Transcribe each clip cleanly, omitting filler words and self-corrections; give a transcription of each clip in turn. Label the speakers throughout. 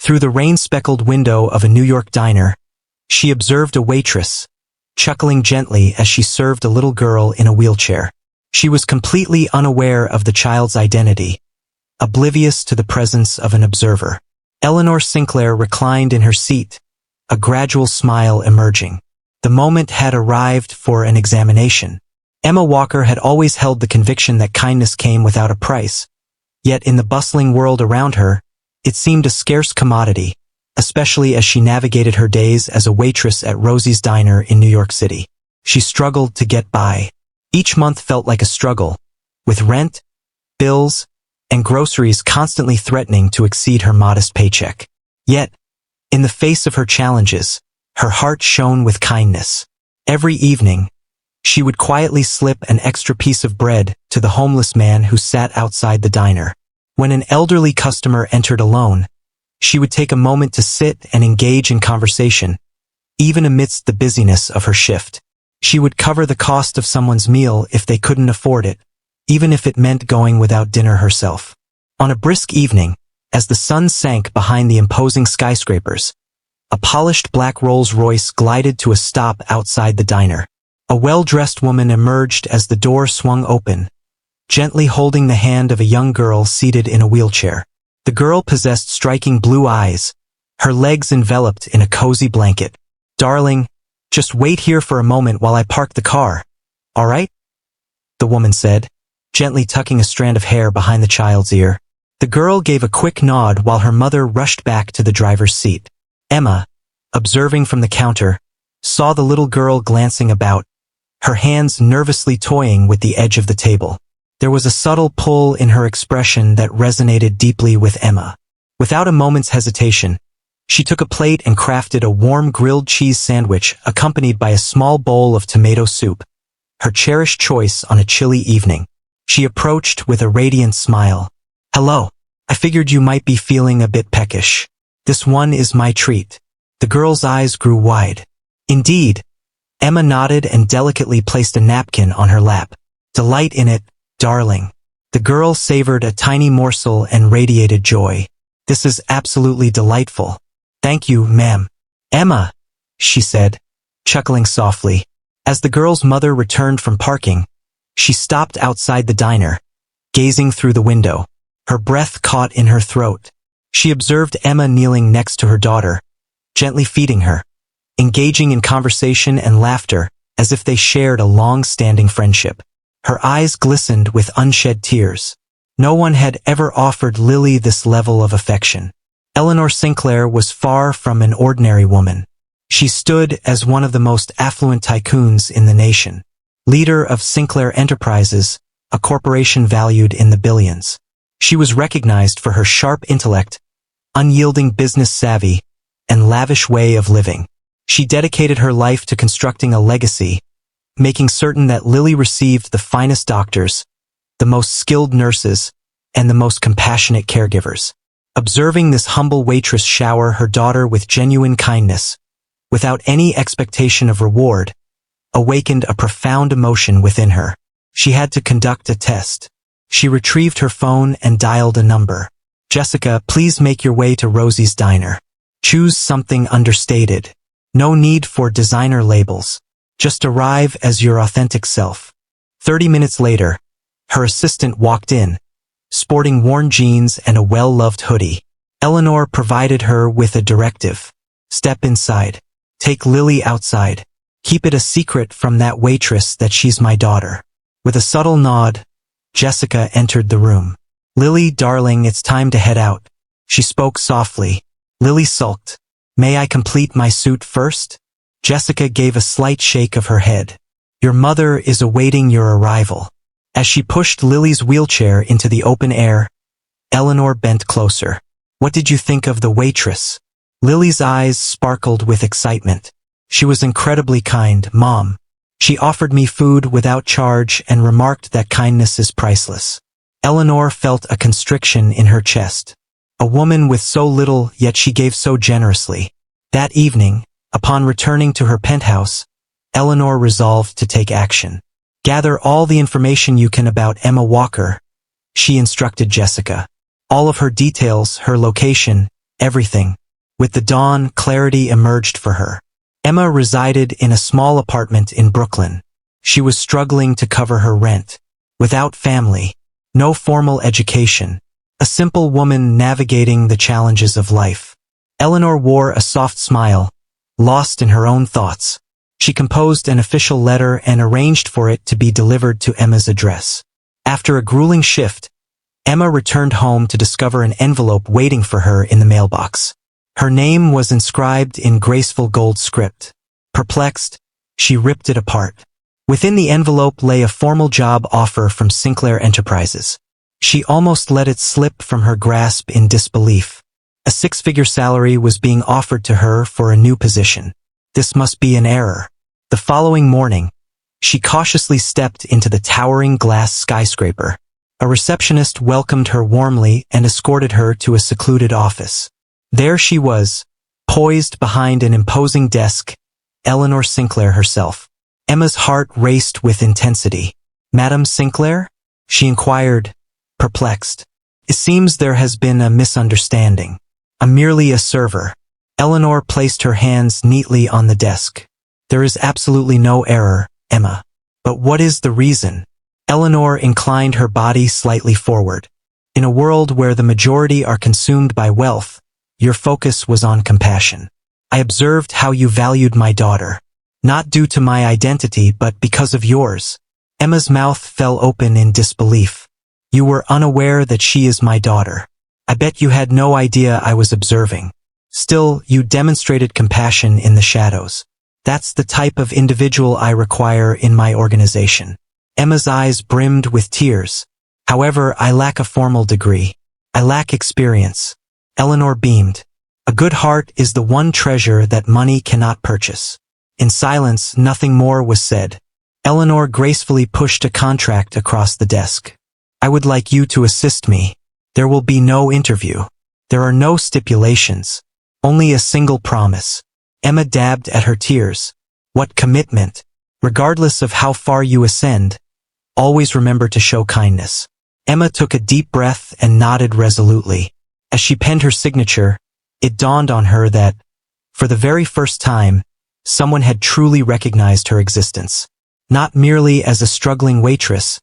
Speaker 1: Through the rain-speckled window of a New York diner, she observed a waitress, chuckling gently as she served a little girl in a wheelchair. She was completely unaware of the child's identity, oblivious to the presence of an observer. Eleanor Sinclair reclined in her seat, a gradual smile emerging. The moment had arrived for an examination. Emma Walker had always held the conviction that kindness came without a price, yet in the bustling world around her, it seemed a scarce commodity, especially as she navigated her days as a waitress at Rosie's Diner in New York City. She struggled to get by. Each month felt like a struggle, with rent, bills, and groceries constantly threatening to exceed her modest paycheck. Yet, in the face of her challenges, her heart shone with kindness. Every evening, she would quietly slip an extra piece of bread to the homeless man who sat outside the diner. When an elderly customer entered alone, she would take a moment to sit and engage in conversation, even amidst the busyness of her shift. She would cover the cost of someone's meal if they couldn't afford it, even if it meant going without dinner herself. On a brisk evening, as the sun sank behind the imposing skyscrapers, a polished black Rolls-Royce glided to a stop outside the diner. A well-dressed woman emerged as the door swung open, gently holding the hand of a young girl seated in a wheelchair. The girl possessed striking blue eyes, her legs enveloped in a cozy blanket. "Darling, just wait here for a moment while I park the car, all right?" the woman said, gently tucking a strand of hair behind the child's ear. The girl gave a quick nod while her mother rushed back to the driver's seat. Emma, observing from the counter, saw the little girl glancing about, her hands nervously toying with the edge of the table. There was a subtle pull in her expression that resonated deeply with Emma. Without a moment's hesitation, she took a plate and crafted a warm grilled cheese sandwich accompanied by a small bowl of tomato soup, her cherished choice on a chilly evening. She approached with a radiant smile. "Hello. I figured you might be feeling a bit peckish. This one is my treat." The girl's eyes grew wide. "Indeed." Emma nodded and delicately placed a napkin on her lap. "Delight in it, darling." The girl savored a tiny morsel and radiated joy. "This is absolutely delightful. Thank you, ma'am." "Emma," she said, chuckling softly. As the girl's mother returned from parking, she stopped outside the diner, gazing through the window. Her breath caught in her throat. She observed Emma kneeling next to her daughter, gently feeding her, engaging in conversation and laughter as if they shared a long-standing friendship. Her eyes glistened with unshed tears. No one had ever offered Lily this level of affection. Eleanor Sinclair was far from an ordinary woman. She stood as one of the most affluent tycoons in the nation, leader of Sinclair Enterprises, a corporation valued in the billions. She was recognized for her sharp intellect, unyielding business savvy, and lavish way of living. She dedicated her life to constructing a legacy, making certain that Lily received the finest doctors, the most skilled nurses, and the most compassionate caregivers. Observing this humble waitress shower her daughter with genuine kindness, without any expectation of reward, awakened a profound emotion within her. She had to conduct a test. She retrieved her phone and dialed a number. "Jessica, please make your way to Rosie's Diner. Choose something understated. No need for designer labels. Just arrive as your authentic self." 30 minutes later, her assistant walked in, sporting worn jeans and a well-loved hoodie. Eleanor provided her with a directive. "Step inside. Take Lily outside. Keep it a secret from that waitress that she's my daughter." With a subtle nod, Jessica entered the room. "Lily, darling, it's time to head out," she spoke softly. Lily sulked. "May I complete my suit first?" Jessica gave a slight shake of her head. "Your mother is awaiting your arrival." As she pushed Lily's wheelchair into the open air, Eleanor bent closer. "What did you think of the waitress?" Lily's eyes sparkled with excitement. "She was incredibly kind, Mom. She offered me food without charge and remarked that kindness is priceless." Eleanor felt a constriction in her chest. A woman with so little, yet she gave so generously. That evening, upon returning to her penthouse, Eleanor resolved to take action. "Gather all the information you can about Emma Walker," she instructed Jessica. "All of her details, her location, everything. With the dawn, clarity emerged for her. Emma resided in a small apartment in Brooklyn. She was struggling to cover her rent. Without family, no formal education, a simple woman navigating the challenges of life. Eleanor wore a soft smile, lost in her own thoughts. She composed an official letter and arranged for it to be delivered to Emma's address. After a grueling shift, Emma returned home to discover an envelope waiting for her in the mailbox. Her name was inscribed in graceful gold script. Perplexed, she ripped it apart. Within the envelope lay a formal job offer from Sinclair Enterprises. She almost let it slip from her grasp in disbelief. A six-figure salary was being offered to her for a new position. This must be an error. The following morning, she cautiously stepped into the towering glass skyscraper. A receptionist welcomed her warmly and escorted her to a secluded office. There she was, poised behind an imposing desk, Eleanor Sinclair herself. Emma's heart raced with intensity. "Madam Sinclair?" she inquired, perplexed. "It seems there has been a misunderstanding. I'm merely a server." Eleanor placed her hands neatly on the desk. "There is absolutely no error, Emma. But what is the reason?" Eleanor inclined her body slightly forward. "In a world where the majority are consumed by wealth, your focus was on compassion. I observed how you valued my daughter. Not due to my identity, but because of yours." Emma's mouth fell open in disbelief. "You were unaware that she is my daughter. I bet you had no idea I was observing. Still, you demonstrated compassion in the shadows. That's the type of individual I require in my organization." Emma's eyes brimmed with tears. "However, I lack a formal degree. I lack experience." Eleanor beamed. "A good heart is the one treasure that money cannot purchase." In silence, nothing more was said. Eleanor gracefully pushed a contract across the desk. "I would like you to assist me. There will be no interview. There are no stipulations. Only a single promise." Emma dabbed at her tears. "What commitment? Regardless of how far you ascend, always remember to show kindness." Emma took a deep breath and nodded resolutely. As she penned her signature, it dawned on her that, for the very first time, someone had truly recognized her existence. Not merely as a struggling waitress,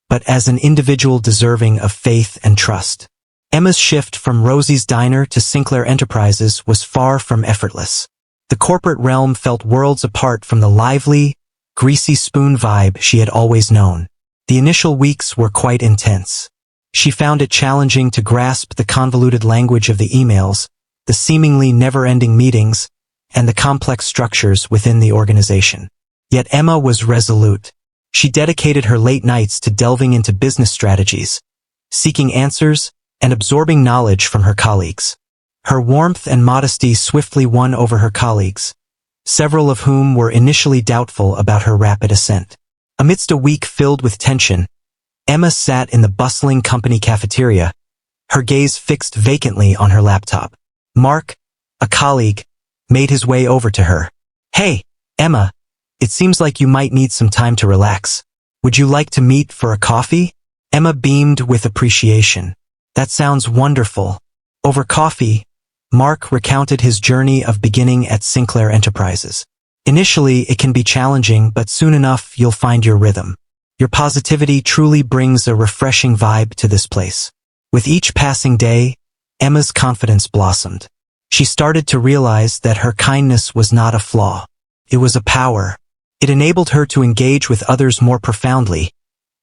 Speaker 1: but as an individual deserving of faith and trust. Emma's shift from Rosie's Diner to Sinclair Enterprises was far from effortless. The corporate realm felt worlds apart from the lively, greasy spoon vibe she had always known. The initial weeks were quite intense. She found it challenging to grasp the convoluted language of the emails, the seemingly never-ending meetings, and the complex structures within the organization. Yet Emma was resolute. She dedicated her late nights to delving into business strategies, seeking answers, and absorbing knowledge from her colleagues. Her warmth and modesty swiftly won over her colleagues, several of whom were initially doubtful about her rapid ascent. Amidst a week filled with tension, Emma sat in the bustling company cafeteria, her gaze fixed vacantly on her laptop. Mark, a colleague, made his way over to her. "Hey, Emma, it seems like you might need some time to relax. Would you like to meet for a coffee?" Emma beamed with appreciation. "That sounds wonderful." Over coffee, Mark recounted his journey of beginning at Sinclair Enterprises. "Initially, it can be challenging, but soon enough you'll find your rhythm. Your positivity truly brings a refreshing vibe to this place." With each passing day, Emma's confidence blossomed. She started to realize that her kindness was not a flaw. It was a power. It enabled her to engage with others more profoundly,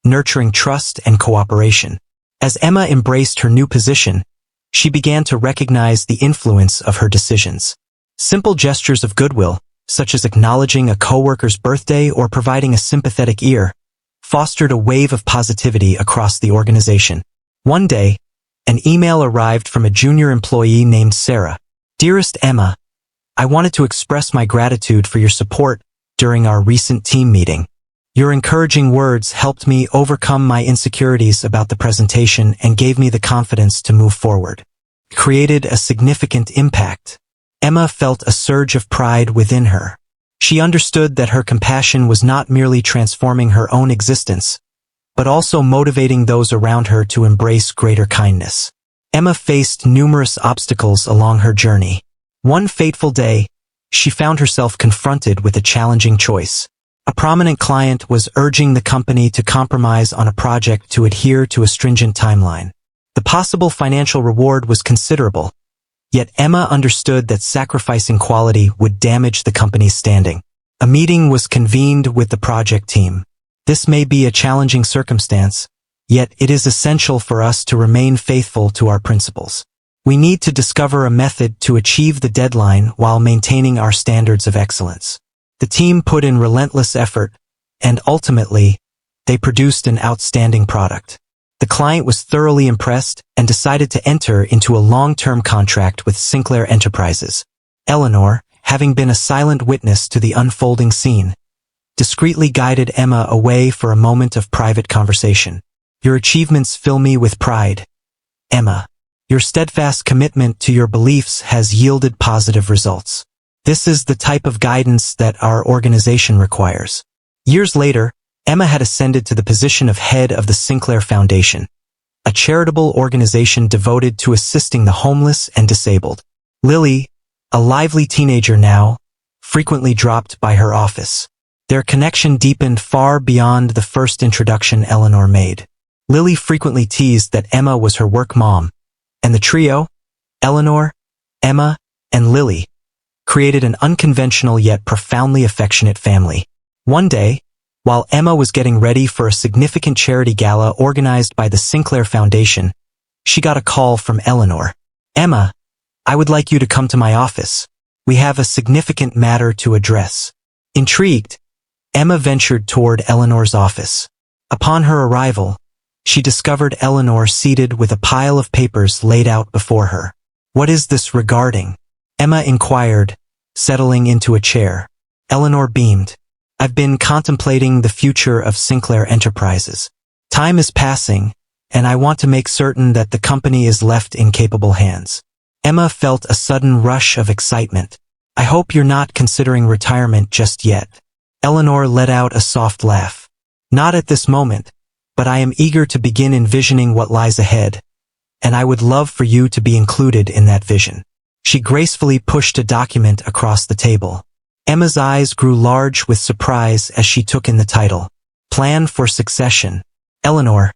Speaker 1: nurturing trust and cooperation. As Emma embraced her new position, she began to recognize the influence of her decisions. Simple gestures of goodwill, such as acknowledging a coworker's birthday or providing a sympathetic ear, fostered a wave of positivity across the organization. One day, an email arrived from a junior employee named Sarah. "Dearest Emma, I wanted to express my gratitude for your support during our recent team meeting. Your encouraging words helped me overcome my insecurities about the presentation and gave me the confidence to move forward. It created a significant impact." Emma felt a surge of pride within her. She understood that her compassion was not merely transforming her own existence, but also motivating those around her to embrace greater kindness. Emma faced numerous obstacles along her journey. One fateful day, she found herself confronted with a challenging choice. A prominent client was urging the company to compromise on a project to adhere to a stringent timeline. The possible financial reward was considerable, yet Emma understood that sacrificing quality would damage the company's standing. A meeting was convened with the project team. This may be a challenging circumstance, yet it is essential for us to remain faithful to our principles. We need to discover a method to achieve the deadline while maintaining our standards of excellence. The team put in relentless effort, and ultimately, they produced an outstanding product. The client was thoroughly impressed and decided to enter into a long-term contract with Sinclair Enterprises. Eleanor, having been a silent witness to the unfolding scene, discreetly guided Emma away for a moment of private conversation. Your achievements fill me with pride, Emma. Your steadfast commitment to your beliefs has yielded positive results. This is the type of guidance that our organization requires. Years later, Emma had ascended to the position of head of the Sinclair Foundation, a charitable organization devoted to assisting the homeless and disabled. Lily, a lively teenager now, frequently dropped by her office. Their connection deepened far beyond the first introduction Eleanor made. Lily frequently teased that Emma was her work mom, and the trio, Eleanor, Emma, and Lily, created an unconventional yet profoundly affectionate family. One day, while Emma was getting ready for a significant charity gala organized by the Sinclair Foundation, she got a call from Eleanor. Emma, I would like you to come to my office. We have a significant matter to address. Intrigued, Emma ventured toward Eleanor's office. Upon her arrival, she discovered Eleanor seated with a pile of papers laid out before her. What is this regarding? Emma inquired, settling into a chair. Eleanor beamed. I've been contemplating the future of Sinclair Enterprises. Time is passing, and I want to make certain that the company is left in capable hands. Emma felt a sudden rush of excitement. I hope you're not considering retirement just yet. Eleanor let out a soft laugh. Not at this moment, but I am eager to begin envisioning what lies ahead, and I would love for you to be included in that vision. She gracefully pushed a document across the table. Emma's eyes grew large with surprise as she took in the title. Plan for Succession. Eleanor,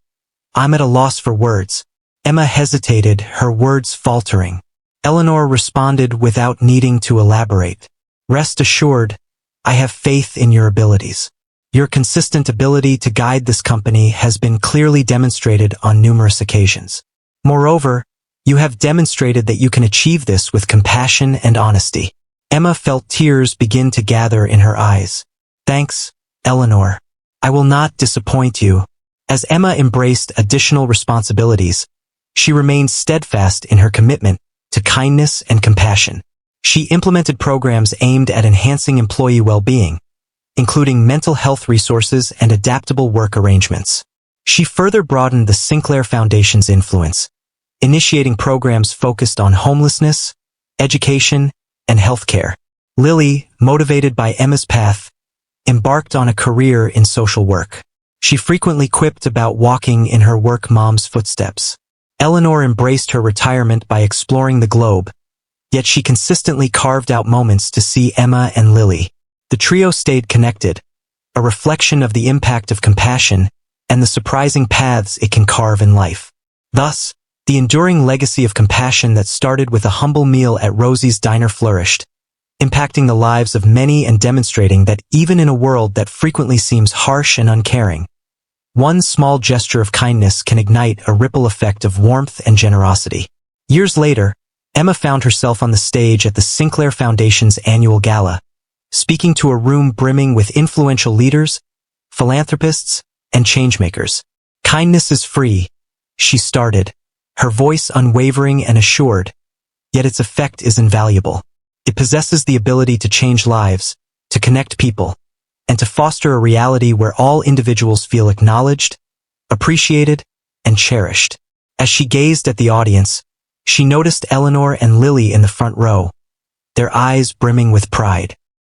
Speaker 1: I'm at a loss for words. Emma hesitated, her words faltering. Eleanor responded without needing to elaborate. Rest assured, I have faith in your abilities. Your consistent ability to guide this company has been clearly demonstrated on numerous occasions. Moreover, you have demonstrated that you can achieve this with compassion and honesty. Emma felt tears begin to gather in her eyes. Thanks, Eleanor. I will not disappoint you. As Emma embraced additional responsibilities, she remained steadfast in her commitment to kindness and compassion. She implemented programs aimed at enhancing employee well-being, including mental health resources and adaptable work arrangements. She further broadened the Sinclair Foundation's influence, initiating programs focused on homelessness, education, and healthcare. Lily, motivated by Emma's path, embarked on a career in social work. She frequently quipped about walking in her work mom's footsteps. Eleanor embraced her retirement by exploring the globe, yet she consistently carved out moments to see Emma and Lily. The trio stayed connected, a reflection of the impact of compassion and the surprising paths it can carve in life. Thus, the enduring legacy of compassion that started with a humble meal at Rosie's Diner flourished, impacting the lives of many and demonstrating that even in a world that frequently seems harsh and uncaring, one small gesture of kindness can ignite a ripple effect of warmth and generosity. Years later, Emma found herself on the stage at the Sinclair Foundation's annual gala, speaking to a room brimming with influential leaders, philanthropists, and changemakers. Kindness is free, she started, her voice unwavering and assured, yet its effect is invaluable. It possesses the ability to change lives, to connect people, and to foster a reality where all individuals feel acknowledged, appreciated, and cherished. As she gazed at the audience, she noticed Eleanor and Lily in the front row, their eyes brimming with pride.